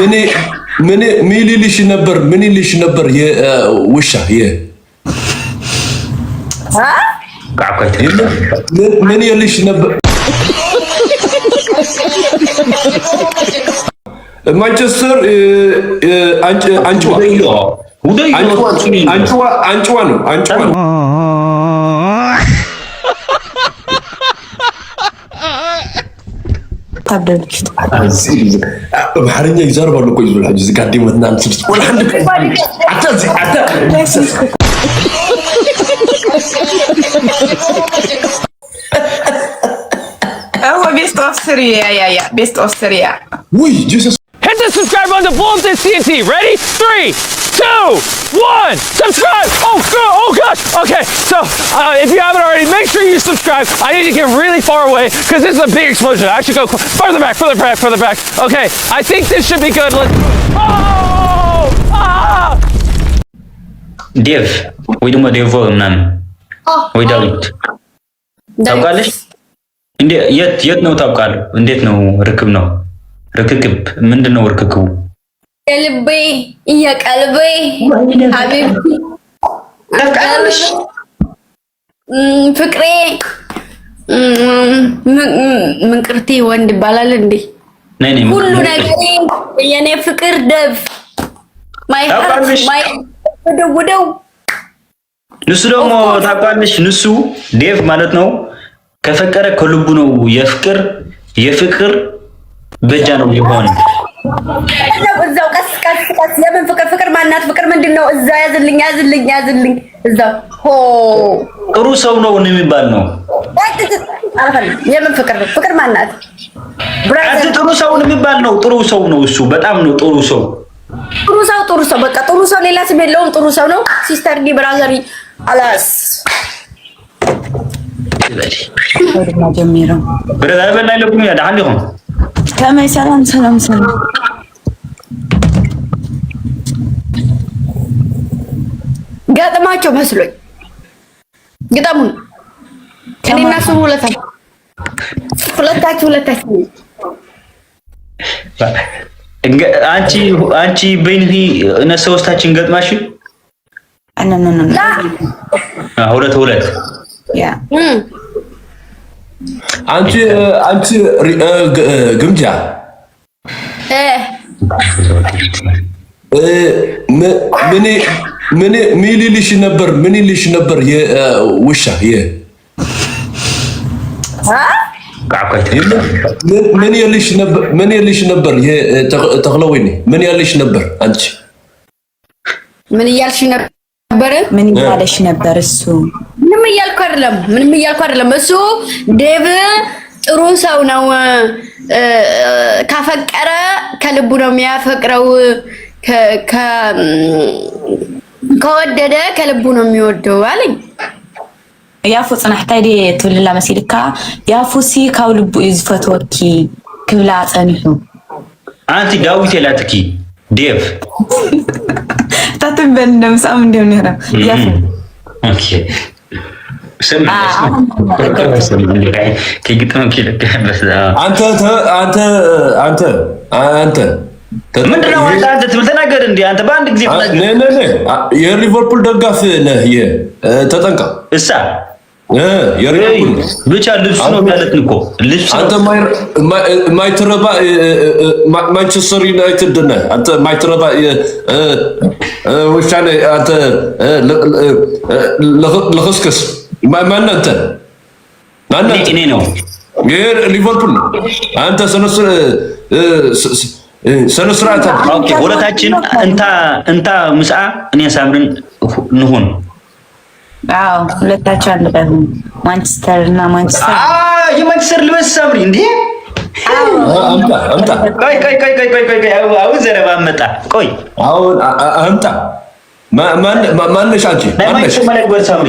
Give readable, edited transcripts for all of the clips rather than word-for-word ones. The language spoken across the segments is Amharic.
ምን ይልሽ ነበር የውሻ ምን ይልሽ ነበር ማንቸስተር አንጭዋ ነው ታደልኩ በሐረኛ ይዘርባሉ እኮ ይዙል ሀጅ ዝጋዲ ወጥናን ስልስ ወላ አንድ አታ Oh, best of three, yeah. Best of three, yeah. Wait, Jesus. Hit the subscribe button to blow up this TNT. Ready? 3, 2, 1. Subscribe. Oh gosh. Okay, so if you haven't already, make sure you subscribe. I need to get really far away because this is a big explosion. I should go further back. Okay, I think this should be good. Let's. Oh! Ah! Dev, we do my dev man. We don't. ታውቃለሽ እንዴ? የት ነው ታውቃለህ? እንዴት ነው ርክብ ነው ርክክብ ምንድነው ርክክቡ? የልቤ የቀልቤ ሀቢብቲ ታውቃለሽ? ፍቅሬ ምንቅርቴ ወንድ ይባላል እንዴ? ሁሉ ነገሬ የኔ ፍቅር ደብ ማይ ሃርት ማይ ወደው ንሱ ደግሞ ታውቃለሽ? ንሱ ዴቭ ማለት ነው ከፈቀረ ከልቡ ነው የፍቅር በጃ ነው ይሆን እዛው ቀስ የምን ፍቅር ማናት ፍቅር ምንድነው? እዛው ያዝልኝ እዛው ሆ ጥሩ ሰው ነው የሚባል ነው። የምን ፍቅር ማናት? ብራዘር ጥሩ ሰው የሚባል ነው። ጥሩ ሰው ነው እሱ በጣም ነው ጥሩ ሰው በቃ ጥሩ ሰው ሌላ ስም የለውም። ጥሩ ሰው ነው። ሲስተር ዲ ብራዘሪ አላስ ወድማ ጀሚሮ ብራዘር በላይ ለኩም ያ ዳንዲኩም ከመይ ሰላም ገጥማቸው መስሎኝ ግጠሙን ከኔና እሱ ሁለታችሁ አንቺ በእንሂ እነሱ ሶስታችን ገጥማሽ ሁለት ያ አንቺ ግምጃ ምን ይልሽ ነበር የውሻ ምን ይልሽ ነበር ተክለወይኔ ምን ያልሽ ነበር? አንቺ ምን እያልሽ ነበር? ምን እያለሽ ነበር? እሱ ምንም እያልኩ አይደለም። እሱ ዴቭ ጥሩ ሰው ነው። ካፈቀረ ከልቡ ነው የሚያፈቅረው። ከወደደ ከልቡ ነው የሚወደው አለኝ። ያፉ ጽናሕታይ ዲ ትብልላ መሲልካ ያፉሲ ካብ ልቡ ዝፈትወኪ ክብላ ጸኒሑ አንቲ ዳዊት የላትኪ ዴቭ ታትበል እንደምሳም እንደም ነራ ያፉ ኦኬ አንተ ምንድነው አንተ ተናገር እንዴ? አንተ በአንድ ጊዜ የሊቨርፑል ደጋፊ ነህ? ተጠንቀቅ እሳ ብቻ ልብሱ ነው ማለት እኮ ልብሱ አንተ ማይትረባ ማንቸስተር ዩናይትድ ነህ አንተ ማይትረባ ወሻኔ አንተ ለኸስከስ ማን አንተ እኔ ነው ሊቨርፑል አንተ ሰነስራታ ኦኬ ሁለታችን እንታ ሙሳ እኔ ሳምርን ንሁን አዎ ሁለታችን አንድ ቀን ማንቸስተር የማንቸስተር ልበስ ሳምሪ እንዴ አምጣ ቆይ አው ዘረባ መጣ ቆይ አሁን አምጣ ማነሽ አንቺ ማነሽ ማለግበር ሳምሪ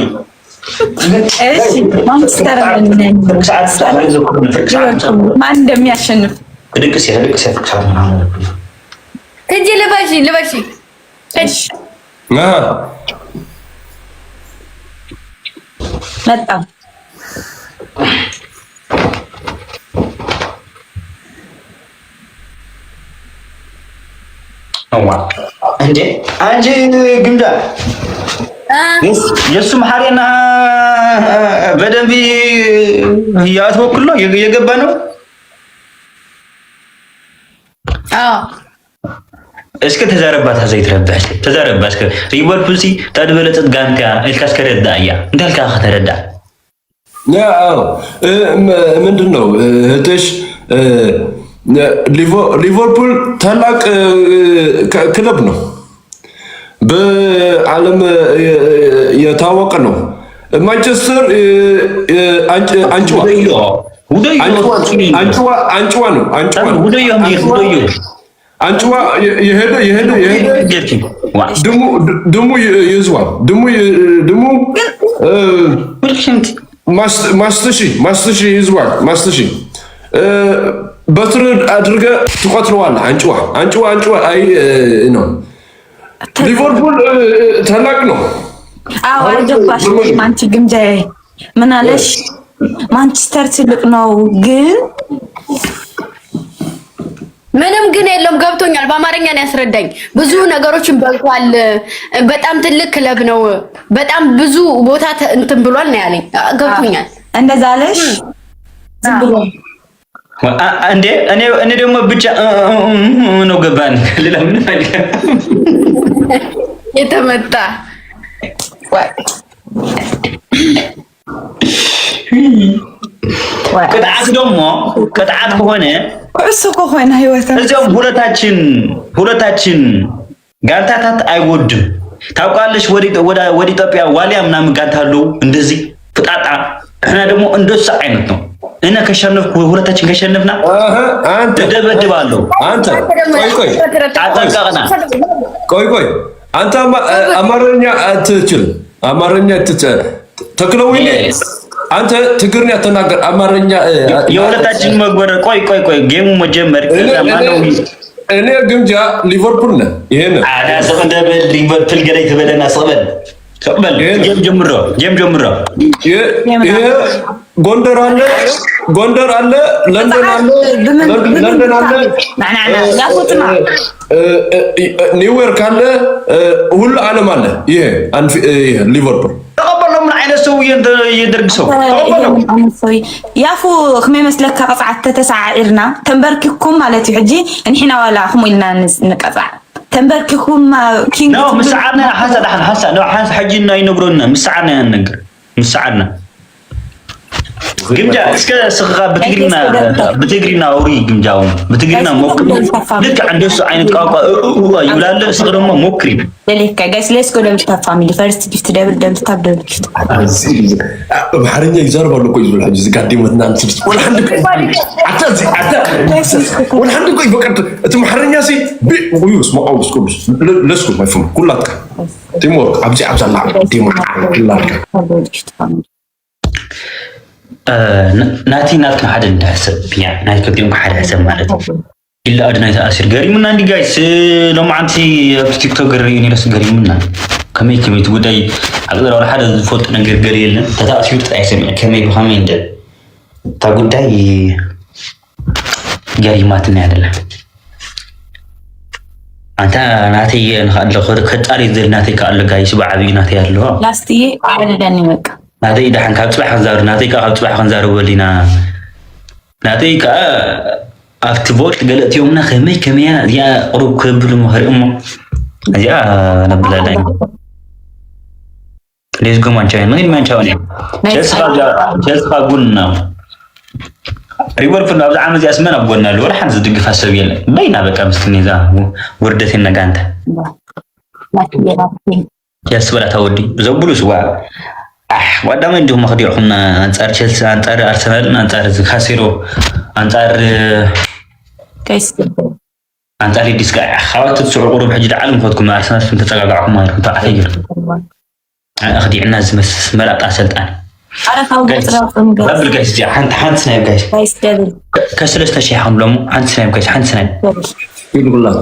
እሺ ማንቸስተር ማን እንደሚያሸንፍ ድቅስ ከጂ ልበሺ እሺ መጣ እንዴ አንቺ ግምጃ የሱ መሐሪና በደንብ ያስወክል ነው የገባ ነው። እስከ ተዛረባት ዘይት ረባሽ ተዛረባሽ ሪቨርፑል ሲ ተድበለጽት ጋንታ እልካስ ከረዳያ እንዳልካ ከተረዳ ያው ምንድነው እህትሽ ሊቨርፑል ታላቅ ክለብ ነው። በዓለም የታወቀ ነው። ማንቸስተር አንጭዋ ነው። አንጭዋ የሄደ ድሙ ይዟል። ድሙ ማስተሺ ይዟል። ማስተሺ በትር አድርገ ትቆጥረዋለህ። አንጭዋ አይ ነው። ሊቨርፑል ታላቅ ነው። አዎ አልገባሽ። አንቺ ግምጃዬ ምን አለሽ? ማንቸስተር ትልቅ ነው ግን ምንም ግን የለም። ገብቶኛል። በአማርኛ ነው ያስረዳኝ። ብዙ ነገሮችን በልቷል። በጣም ትልቅ ክለብ ነው። በጣም ብዙ ቦታ እንትን ብሏል ነው ያለኝ። ገብቶኛል። እንደዛ አለሽ? ዝም ብሎ እንዴ እኔ ደግሞ ብቻ ነው ገባን። ሌላ ምን ፈልጋ የተመታ ቅጣት ከሆነ እሱ ከሆነ ህይወት እዚያው ሁለታችን ጋንታታት አይወድም። ታውቃለሽ ወደ ኢትዮጵያ ዋሊያ ምናምን ጋንታ አለው እንደዚህ ፍጣጣ። እና ደግሞ እንደዛ አይነት ነው። እና ከሸነፍኩ ሁለታችን ከሸነፍና አንተ ደበድባለሁ። አንተ ቆይ አንተ አማርኛ አትችል። አማርኛ ተክለውኝ አንተ ትግርኛ ተናገር። አማርኛ የሁለታችን መግበር ቆይ ጌሙ መጀመር እኔ ግምጃ ሊቨርፑል ነህ። ይሄን አዳ ሰበደ ሊቨርፑል ገለይ ተበለና ሰበል ጌም ጀምሮ ይሄ ጎንደር አለ፣ ለንደን አለ፣ ኒውዮርክ አለ፣ ሁሉ ዓለም አለ። ይሄ ሊቨርፑል ተቀበለው። ምን አይነት ሰው የደርግ ሰው ተቀበለው። ያፉ ከመይ መስለካ ቀጻዕተ ተሳዒርና ተንበርክኩም ማለት እዩ። ሕጂ እንሕና ዋላ ከምኡ ኢልና ንቀጻዕ ተንበርክኩም ኪንግ ነው مساعدنا حسن لو حاس حجينا ينبرونا مساعدنا يننقر مساعدنا ግምጃ እስከ ስጋ በትግሪና አውሪ ግምጃውን በትግሪና ሞክሪ። ልክ እንደሱ አይነት ቋንቋ ይብላል። እስከ ደግሞ ሞክሪ ለሊካ ጋይስ ሌትስ ጎ ደብል ታፕ ፋሚሊ ፈርስት ጊፍት ደብል ታፕ ጊፍት በሐረኛ ይዘርባሉ። ቆይ ይዙል ሐጅ ዝጋዲመትና አንስልስ ወላ አንድ ቆይ በቀጥ እቲ መሐረኛ ሲ ቢዩስ ማውስ ኩልስ ለስኩ ማይፈም ኩላትካ ቲሞር አብዚ አብዛላ ቲሞር ኩላትካ ናትከም ሓደ እንዳሕሰብ ያ ናይ ከቲም ሓደ ሕሰብ ማለት ኢላ ኣድናይ ተኣሲር ገሪሙና እንዲ ጋይስ ሎማዓንቲ ኣብ ቲክቶክ ገሪዩ ነይረስ ገሪሙና ከመይ እቲ ጉዳይ ኣብ ገራ ሓደ ዝፈልጥ ነገር ገሪ የለን ተታእሲሩ ተጣይሰብ ከመይ ብኸመይ እንደ እታ ጉዳይ ገሪማትና ያደላ አንተ ናተይ ንኻለ ከጣሪ ዘል ናተይ ካለ ጋይስ በዓብይ ናተይ ያለው ላስትዬ ዓበደኒ በቃ ናተይ ዳሕን ካብ ፅባሕ ክንዛሩ ናተይ ካብ ፅባሕ ክንዛሩ ወሊና ናተይ ከዓ ኣብቲ ቮልት ገለእትዮምና ከመይ እዚኣ ቅሩብ ክብል ምኽሪ እሞ እዚኣ ነብላላይ ሌዝጎ ማንቻውን ምን ማንቻውን ቸልስኻ ጉና ሪቨርፑል ኣብዚ ዓመት እዚኣ ስመን ኣብ ጎና ኣሎ ወላ ሓንቲ ዝድግፋ ሰብ የለን በይና በቃ ምስክኒ እዛ ውርደት የነጋንተ ቸልስ በላ ተወዲ ዘብሉ ስዋ ዋዳማ እንዲሁ መኽዲዕኹምና አንጻር ቸልሲ አንጻር አርሰናል አንጻር ካሴሮ አንጻር ዲስካ ሓዋት ትስዑ ቁሩብ ሕጂ ዳዓለም ኮትኩም አርሰናል ስም ተፀጋጋዕኩም ማለት ተዓተይር አኽዲዕና ዝመስስ መላጣ ሰልጣን ጋይስ ጂ ሓንቲ ስናይብ ጋይስ ከሰለስተ ሺህ ሓምሎም ሓንቲ ስናይብ ጋይስ ሓንቲ ስናይብ ይሉላክ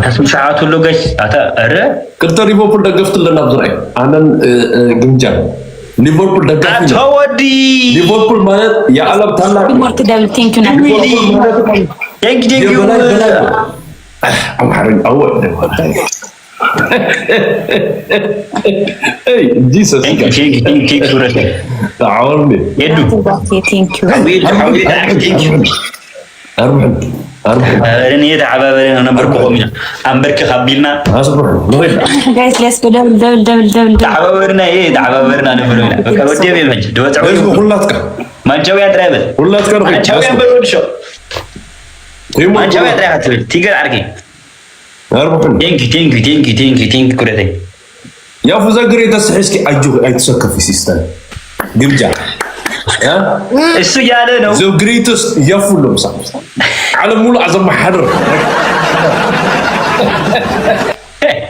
ተስም ሰዓቱ ሎ ጋይስ አታ አረ ክልተ ሊቨርፑል ደገፍት ለና ብዝራይ አነን ግምጃ ሊቨርፑል ደጋፊ ተወዲ ሊቨርፑል ማለት የዓለም ታላቅ ሞርት ደብል ቲንክ ዩ أمحرج أول اي جيسس ثانك يو تعاوني يدو ثانك يو حبيبي أربعة أنا يتعبى أنا بركومنا أم برك خبيلنا جايز ليس دبل تعبى برنا إيه تعبى برنا نفرنا بكرة جيبي مج دو تعبى لازم كلاتك ما نجوا يدربل كلاتك ما نجوا يدربل شو ما نجوا أربعة يدربل تيجي عرقي أربعة تينك كرتي يا فوزا قريت السحسكي أجو أي تسكر في سيستم جرجع يا السو يا له زو قريتس يا فلوم صح على مول عزم حدر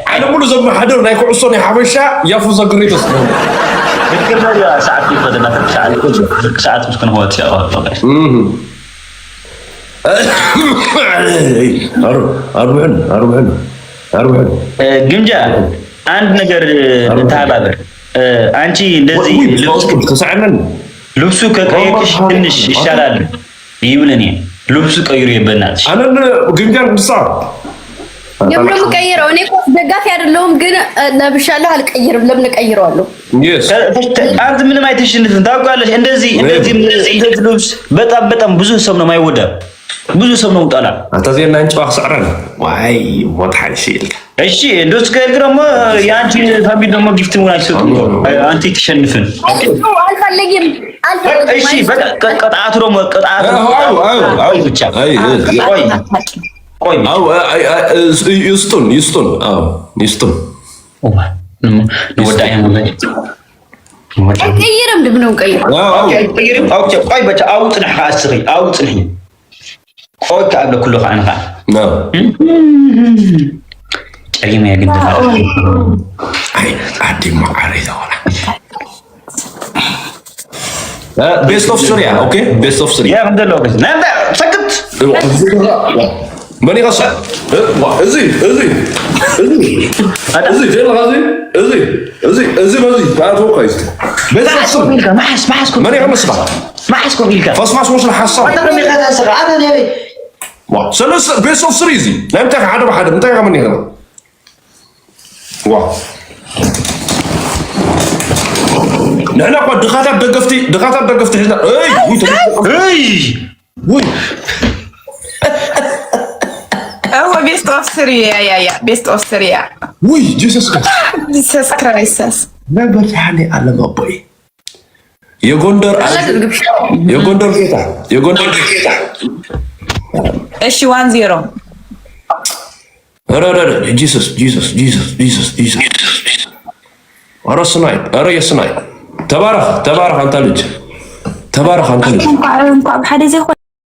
على مول زم حدر نايكو عصوني حبشة يا فوزا قريتس ذكرنا يا ساعات كيف بدنا ساعات مش كان هو تشاء أربعين ግምጃ አንድ ነገር እንታባበር አንቺ እንደዚህ ልብሱ ከቀየርሽ ትንሽ ይሻላል ይብለኝ ልብሱ ቀይሩ ይበናልሽ أنا ግምጃ ንሳ የምንም ቀይረው እኔ እኮ ደጋፊ አይደለሁም ግን ለብሻለሁ አልቀይርም ለምን ቀይረዋለሁ አንተ ምንም አይተሽንፍም ታውቃለሽ እንደዚህ ልብስ በጣም ብዙ ሰው ነው የማይወዳ ብዙ ሰው ነው ጣላ አታዜና እንጫው አስዕረን ዋይ ወጣ ሲል እሺ እንደስ ከግረማ ያንቺ ፋሚሊ ደግሞ ጊፍት ነው አይሰጡ አንተ ትሸንፍን አልፈልግም እሺ በቃ ቅጣቱ ደግሞ ቅጣቱ አው ብቻ ቆይ አው ይስጡን ይስጡን ነው ወዳይ ነው ቀይረም ድብነው ቀይረ አው ቆይ በቃ አውጥንህ አስሪ አውጥንህ ቆይ ካለ ኩሉ ኻንኻ ነው ጨሪማ ያግንደ አይ አዲማ አሬታ ወላ ቤስት ኦፍ ሱሪያ ኦኬ ቤስት ኦፍ ሱሪያ ያ እንደለው ነንዳ ሰክት ማን ይቀሳ እዚህ ጀል ጋዚ እዚህ ታቶ ካይስ ቤስት ኦፍ ሱሪያ ማስ ማን ይቀመስባ ማስኮ ቢልካ فاصفاص وش الحصان انت من هذا سرعه انا يا بي وا سلس بيس اوف سريزي لا انت حدا بحد انت كمان هنا وا نحن قد دخاتات دقفتي هنا وي هو بيست اوف سوريا يا بيست اوف سوريا وي جيسس كرايسس ما بتعني على بابي የጎንደር ጌታ እሺ 1-0 ኧረ ጂሰስ ኧረ ስናይፕ ኧረ የስናይፕ ተባረክ አንተ ልጅ እንኳን በሓደ ዘይኮነ